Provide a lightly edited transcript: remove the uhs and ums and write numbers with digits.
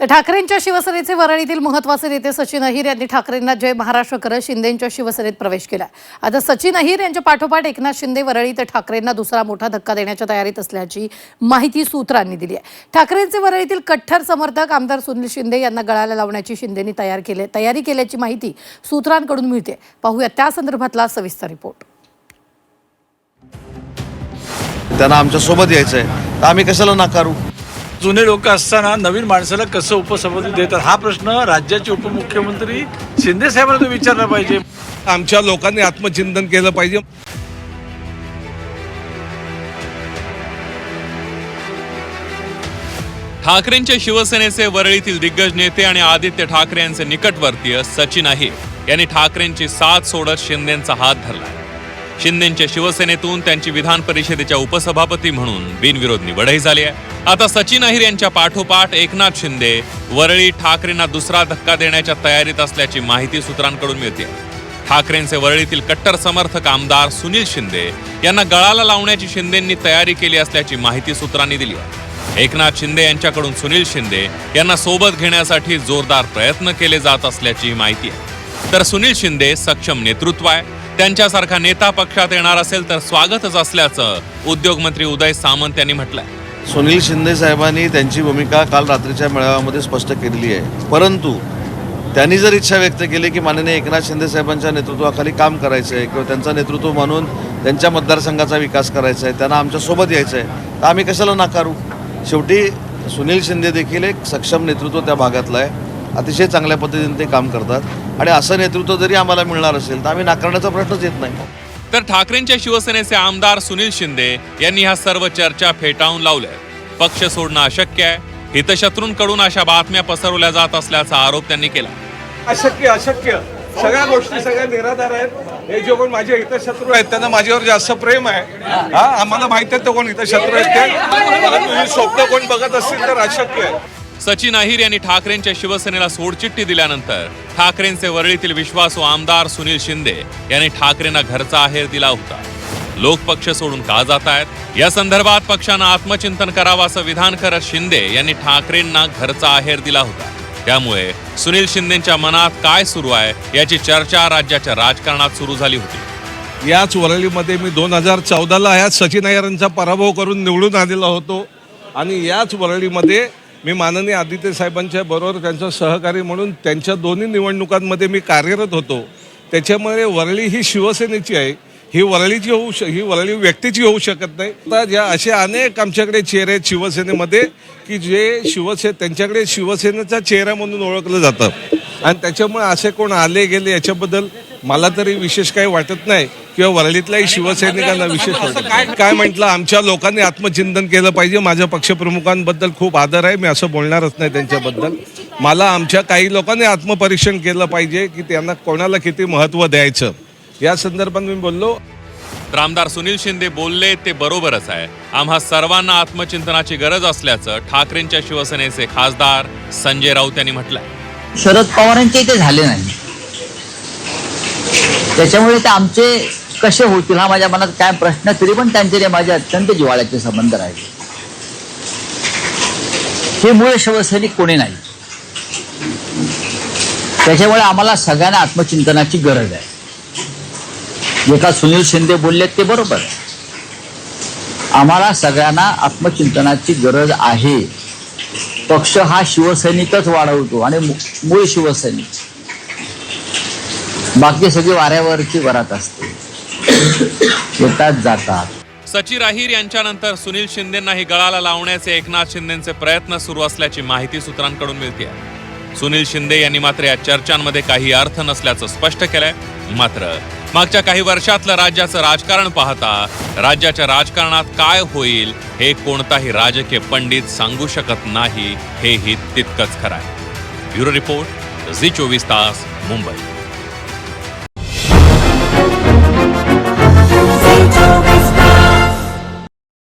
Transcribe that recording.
तर ठाकरेंच्या शिवसेनेचे वरळीतील महत्त्वाचे नेते सचिन अहिर यांनी ठाकरेंना जय महाराष्ट्र करत शिंदेंच्या शिवसेनेत प्रवेश केला। आता सचिन अहिर यांच्या पाठोपाठ एकनाथ शिंदे वरळी तर ठाकरेंना दुसरा मोठा धक्का देण्याच्या तयारीत असल्याची माहिती सूत्रांनी दिली आहे। ठाकरेंचे वरळीतील कट्टर समर्थक आमदार सुनील शिंदे यांना गळाला लावण्याची शिंदेंनी तयारी केल्याची माहिती सूत्रांकडून मिळते। पाहूया त्या संदर्भातला सविस्तर रिपोर्ट। त्यांना आमच्या सोबत यायचंय तर आम्ही कशाला नाकारू? जुने लोक असताना नवीन माणसाला कसं उपसभापती देतात हा प्रश्न राज्याचे उपमुख्यमंत्री शिंदे साहेबांना विचारला पाहिजे। आमच्या लोकांनी आत्मचिंतन केलं पाहिजे। ठाकरेंच्या शिवसेनेचे वरळीतील दिग्गज नेते आणि आदित्य ठाकरे यांचे निकटवर्तीय सचिन अहिर यांनी ठाकरेंची साथ सोडत शिंदेंचा हात धरला। शिंदेंच्या शिवसेनेतून त्यांची विधान परिषदेच्या उपसभापती म्हणून बिनविरोध निवडही झाली आहे। आता सचिन अहिर यांच्या पाठोपाठ एकनाथ शिंदे वरळी ठाकरेंना दुसरा धक्का देण्याच्या तयारीत असल्याची माहिती सूत्रांकडून मिळते। ठाकरेंचे वरळीतील कट्टर समर्थक आमदार सुनील शिंदे यांना गळाला लावण्याची शिंदेंनी तयारी केली असल्याची माहिती सूत्रांनी दिली आहे। एकनाथ शिंदे यांच्याकडून सुनील शिंदे यांना सोबत घेण्यासाठी जोरदार प्रयत्न केले जात असल्याची माहिती आहे। तर सुनील शिंदे सक्षम नेतृत्व आहे, त्यांच्यासारखा नेता पक्षात येणार असेल तर स्वागतच असल्याचं उद्योगमंत्री उदय सामंत यांनी म्हटलंय। सुनील शिंदे साहेबांनी त्यांची भूमिका काल रात्रीच्या मेळाव्यामध्ये स्पष्ट केलेली आहे, परंतु त्यांनी जर इच्छा व्यक्त केली की माननीय एकनाथ शिंदे साहेबांच्या नेतृत्वाखाली काम करायचं आहे किंवा त्यांचं नेतृत्व म्हणून त्यांच्या मतदारसंघाचा विकास करायचा आहे, त्यांना आमच्या सोबत यायचं आहे तर आम्ही कशाला नाकारू? शेवटी सुनील शिंदे देखील एक सक्षम नेतृत्व त्या भागातलं आहे, अतिशय चांगल्या पद्धतीने ते काम करतात आणि असं नेतृत्व जरी आम्हाला मिळणार असेल तर आम्ही नाकारण्याचा प्रश्नच येत नाही। तर ठाकरेंच्या शिवसेनेचे आमदार सुनील शिंदे यांनी ह्या सर्व चर्चा फेटाळून लावल्या। पक्ष सोडणं अशक्य आहे, हितशत्रूंकडून अशा बातम्या पसरवल्या जात असल्याचा आरोप त्यांनी केला। अशक्य सगळ्या गोष्टी सगळ्या निराधार आहेत। हे जे कोण माझे हितशत्रू आहेत त्यांना माझ्यावर जास्त प्रेम आहे। आम्हाला माहित आहे तो कोण हितशत्रू आहेत ते, परंतु ही स्वप्न कोण बघत असतील तर अशक्य आहे। सचिन अहिर यांनी ठाकरेंच्या शिवसेनेला सोडचिठ्ठी दिल्यानंतर ठाकरेंचे वरळीतील विश्वासू आमदार सुनील शिंदे यांनी ठाकरेंना घरचा आहेर दिला होता। लोक पक्ष सोडून का जात आहेत या संदर्भात पक्षानं आत्मचिंतन करावं असं विधान करत शिंदे यांनी ठाकरेंना घरचा आहेर दिला होता। त्यामुळे सुनील शिंदेंच्या मनात काय सुरू आहे याची चर्चा राज्याच्या राजकारणात सुरू झाली होती। याच वरळीमध्ये मी 2014ला याच सचिन अय्यरांचा पराभव करून निवडून आलेला होतो आणि याच वरळीमध्ये मी माननीय आदित्य साहेबांच्या बरोबर त्यांचा सहकारी म्हणून त्यांच्या दोन्ही निवडणुकांमध्ये मी कार्यरत होतो। त्याच्यामुळे वरळी ही शिवसेनेची आहे, ही वरळी व्यक्तीची होऊ शकत नाही। आता ज्या असे अनेक आमच्याकडे चेहरे आहेत शिवसेनेमध्ये की जे त्यांच्याकडे शिवसेनेचा चेहरा म्हणून ओळखलं जातं आणि त्याच्यामुळे असे कोण आले गेले याच्याबद्दल मला तरी विशेष काही वाटत नाही किंवा वरळीतल्याही शिवसैनिकांना विशेष वाटत काय म्हटलं, आमच्या लोकांनी आत्मचिंतन केलं पाहिजे। माझ्या पक्षप्रमुखांबद्दल खूप आदर आहे, मी असं बोलणारच नाही त्यांच्याबद्दल। मला आमच्या काही लोकांनी आत्मपरीक्षण केलं पाहिजे की त्यांना कोणाला किती महत्त्व द्यायचं या संदर्भात मी बोललो। तर आमदार सुनील शिंदे बोलले ते बरोबरच आहे, आम्हा सर्वांना आत्मचिंतनाची गरज असल्याचं ठाकरेंच्या शिवसेनेचे खासदार संजय राऊत यांनी म्हटलंय। शरद पवारांचे ते झाले नाही, त्याच्यामुळे ते आमचे कसे होतील हा माझ्या मनात काय प्रश्न, तरी पण त्यांचे माझे अत्यंत जिव्हाळ्याचे संबंध राहिले। हे मूळ शिवसैनिक कोणी नाही, त्याच्यामुळे आम्हाला सगळ्यांना आत्मचिंतनाची गरज आहे। जे का सुनील शिंदे बोलले ते बरोबर आहे, आम्हाला सगळ्यांना आत्मचिंतनाची गरज आहे। पक्ष हा शिवसैनिकच वाढवतो आणि मूळ शिवसैनिक, बाकी सगळी वाऱ्यावरची वरात असते, येतात जातात। सचिन अहिर यांच्यानंतर सुनील शिंदेंनाही गळाला लावण्याचे एकनाथ शिंदेंचे प्रयत्न सुरू असल्याची माहिती सूत्रांकडून मिळते। सुनील शिंदे यांनी मात्र या चर्चांमध्ये काही अर्थ नसल्याचं स्पष्ट केलंय। मात्र मागच्या काही वर्षातलं राज्याचं राजकारण पाहता राज्याच्या राजकारणात काय होईल हे कोणताही राजकीय पंडित सांगू शकत नाही, हेही तितकंच खरं आहे। ब्युरो रिपोर्ट, झी 24 तास, मुंबई।